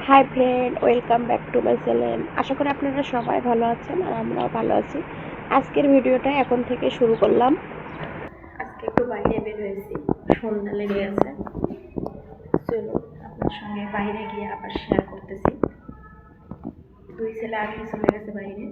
High friend, welcome back to my channel. আশা করি আপনারা সবাই ভালো আছেন আর আমরাও ভালো আছি। আজকের ভিডিওটা এখন থেকে শুরু করলাম। আজকে একটু বাইরে বের হয়েছি, সন্ধ্যা লেগে গেছে। চলুন আপনার সঙ্গে বাইরে গিয়ে আবার শেয়ার করতেছি। দুই ছেলে আগে চলে গেছে বাইরে।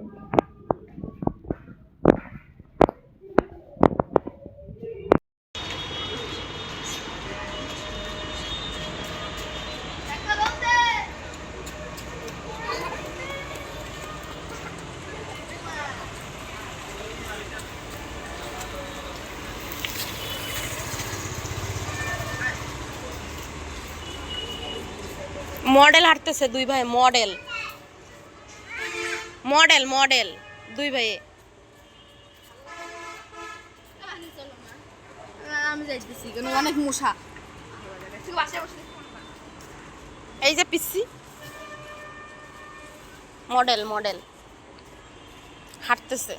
মডেল হাঁটতেছে দুই ভাই, মডেল মডেল মডেল দুই ভাই। আমি যাইতেছি কেন অনেক মশা। এই যে পিসি মডেল মডেল হাঁটতেছে।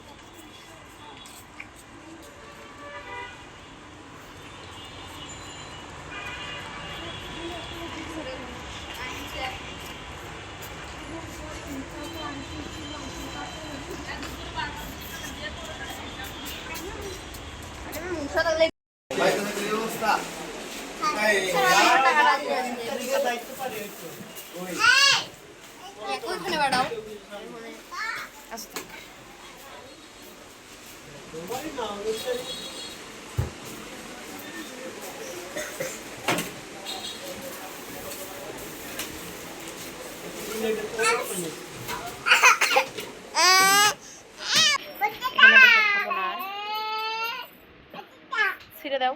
ছিড়ে দাও।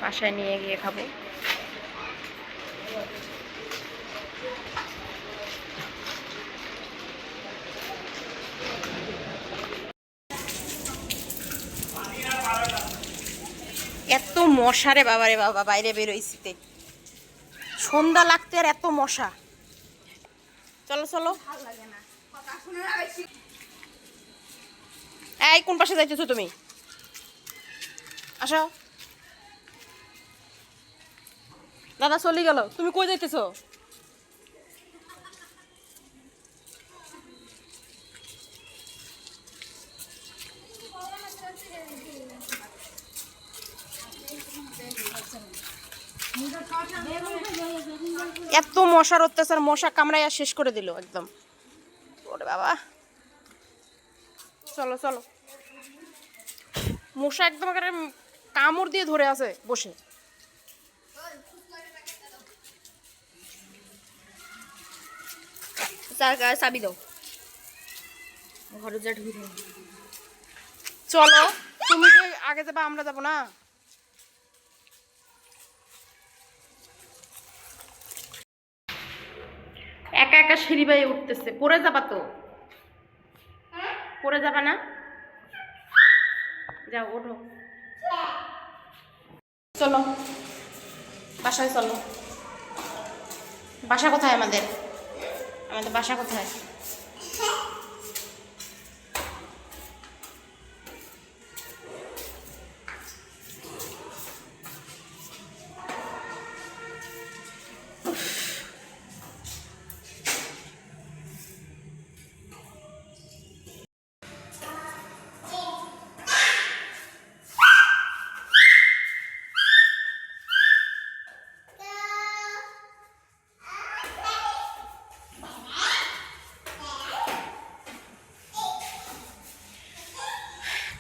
বাসায় নিয়ে গিয়ে খাবো। এত মশা রে বাবা রে বাবা, বাইরে বেরোইছিতে সন্ধ্যা লাগতে আর এত মশা। চলো চলো। এই কোন পাশে যাইতেছো তুমি? আসো। দাদা চলে গেল, তুমি কই যাইতেছো? এত মশার অত্যাচার, মশা কামড়াইয়া শেষ করে দিল একদম। ওরে বাবা, চলো চলো। মশা একদম কামড় দিয়ে ধরে আছে বসে। চাবি দাও, ঘরে যা ঢুকে। চলো, তুমি তো আগে যাবা, আমরা যাবো না? একা একা সিঁড়ি বাইয়ে উঠতেছে, পড়ে যাবা তো। পড়ে যাবা না? যাও ওঠো। চলো বাসায় চলো। বাসা কোথায় আমাদের? আমাদের বাসা কোথায়?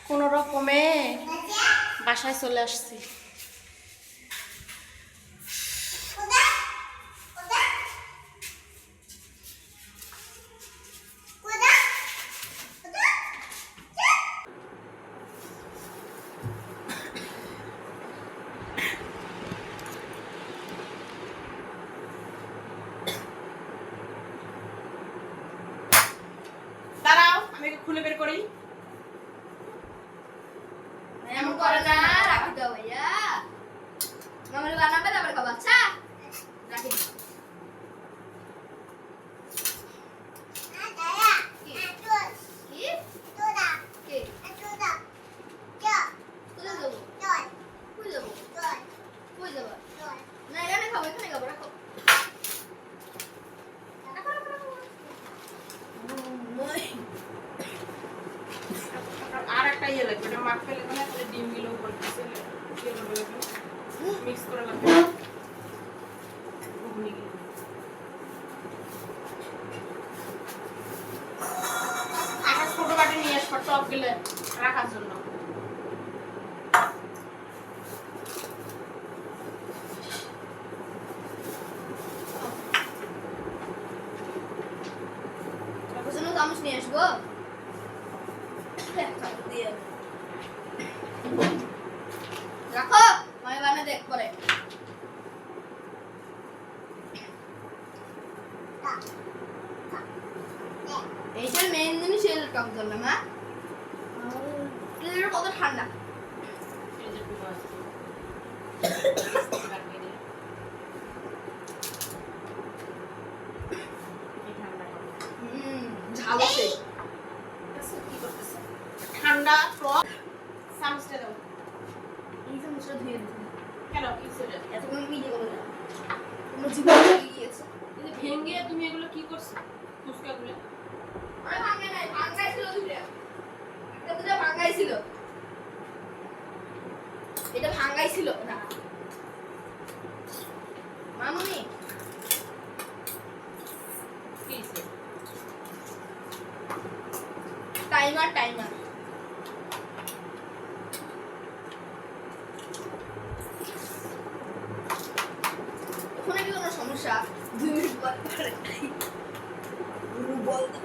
কোনো রকমে বাসায় চলে আসছি। দাঁড়াও, আমি খুলে বের করি। এমন করে না, রাখি দাও ভাইয়া। ইয়ে লাগবে, এটা মাখ ফেলে না, তাহলে ডিমগুলো উপরে দিতে মিক্স করা লাগবে। একটা ছোট বাটি নিয়ে আসবো টপ গেলে রাখার জন্য। চামচ নিয়ে আসবো রাখো আমি বানিয়ে দেখ পরে। এইটার মেইন জিনিস এর টক জল না এটা কত ঠান্ডা। ঝাল আছে ঠান্ডা টক চামচটা দাও। এই চামচটা ধুয়ে দিতে কেন কি সেটা এতক্ষণ কি দিয়ে করলে তোমার জীবন গিয়েছে। এই যে ভেঙে তুমি এগুলো কি করছো ফুচকাগুলো? আরে ভাঙে নাই, ভাঙাই ছিল দুইটা, একটা দুইটা ভাঙাই ছিল, এটা ভাঙাই ছিল না মামুনি কি সে টাইমার টাইমার ওখানে কি কোনো সমস্যা 2 মিনিট পর বলতে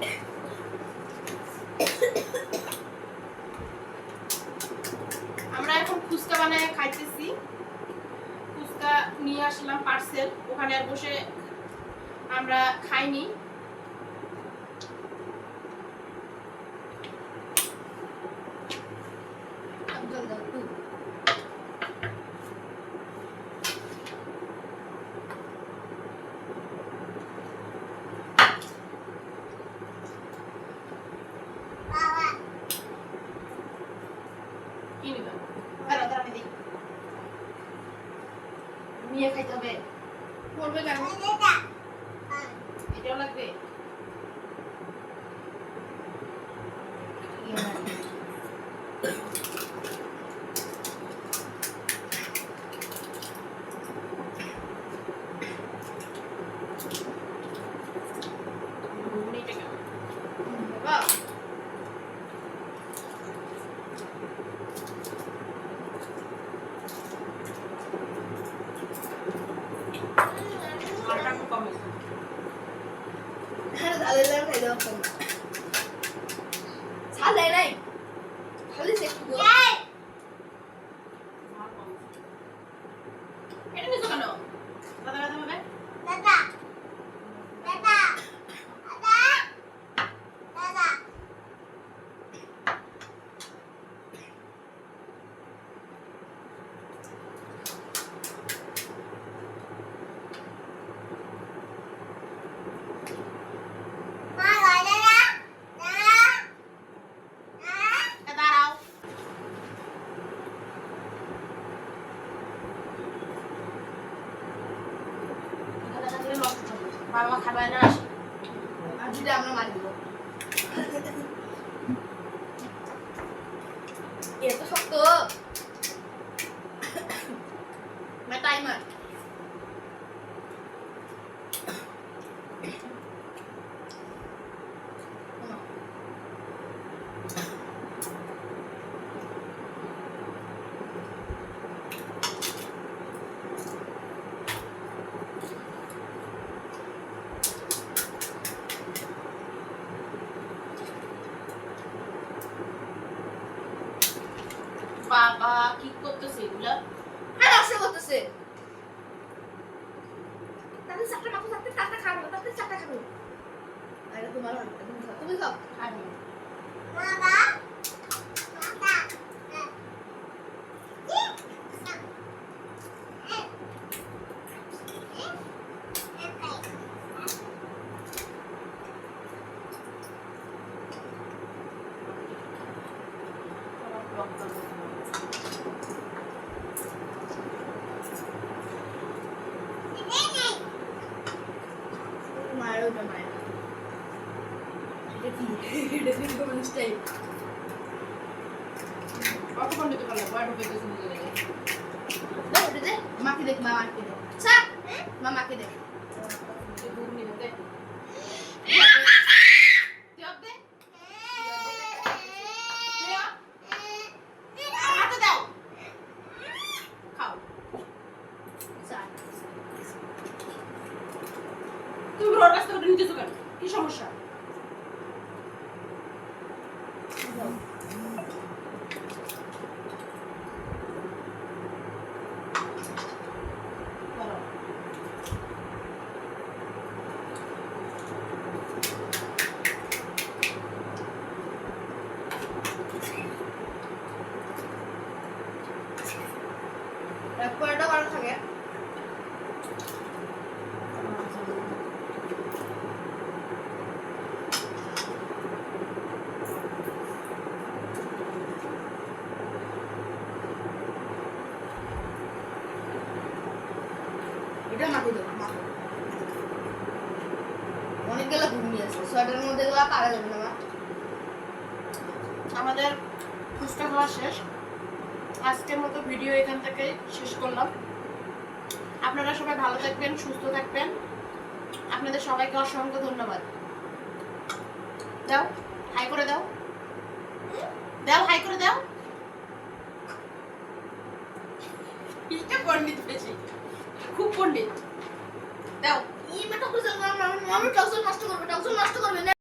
আমরা এখন ফুচকা বানায় খাইতেছি। ফুচকা নিয়ে আসলাম পার্সেল, ওখানে আর বসে আমরা খাইনি। জল দাও একটু। কি নিবা? দাঁড়াও দাঁড়াও আমি দিই। নিয়ে খাইতে হবে করবে কেন এটাও লাগবে। ঘুগনিটা কেমন? বাবা ঝালটা একটু কম হয়েছে। হ্যাঁ ঝালের লাল খাই দেওয়া কম ঝাল দেয় নাই খালি সে একটু ঝাল কম হয়েছে। এটা নিছো কেন? দাদা দাদা হবে? দাঁড়াও। বাবা খাবার না আসে। আর যদি আমরা মারি দেবো এত শক্ত টাইমার বাবা কি করতেছে এগুলা? আর আসে করতেছে তাহলে চারটা মাত্র চারটা খাবো তাহলে চারটা খাবো আরে তোমার তুমি খাও আর মায়ের ওটা মায়ের এটা কি এটা কি কোন স্টাইল কত পণ্ডিত পারলে বড় ঢুকে গেছে নিজে দে মাকে দেখ মাকে দেখ স্যার মামাকে দেখ ঘুগনি দে তুই দে হাতে দাও খাও স্যার তুমি রোড রাস্তা করে নিতেছো কেন কি সমস্যা একবারটা করা থাকে এটা মাকে দেবো মাকে অনেকগুলো ঘুগনি আছে সোয়েটারের মধ্যে গুলো পারা যাবে না মা আমাদের ফুচকা খাওয়া শেষ আজকের মতো ভিডিও এখান থেকে শেষ করলাম আপনারা সবাই ভালো থাকবেন সুস্থ থাকবেন আপনাদের সবাইকে অসংখ্য ধন্যবাদ দাও হাই করে দাও দাও হাই করে দাও এটা পণ্ডিত বেশি খুব পণ্ডিত দাও ই মেটা করে আমি টক্সল নষ্ট করবে না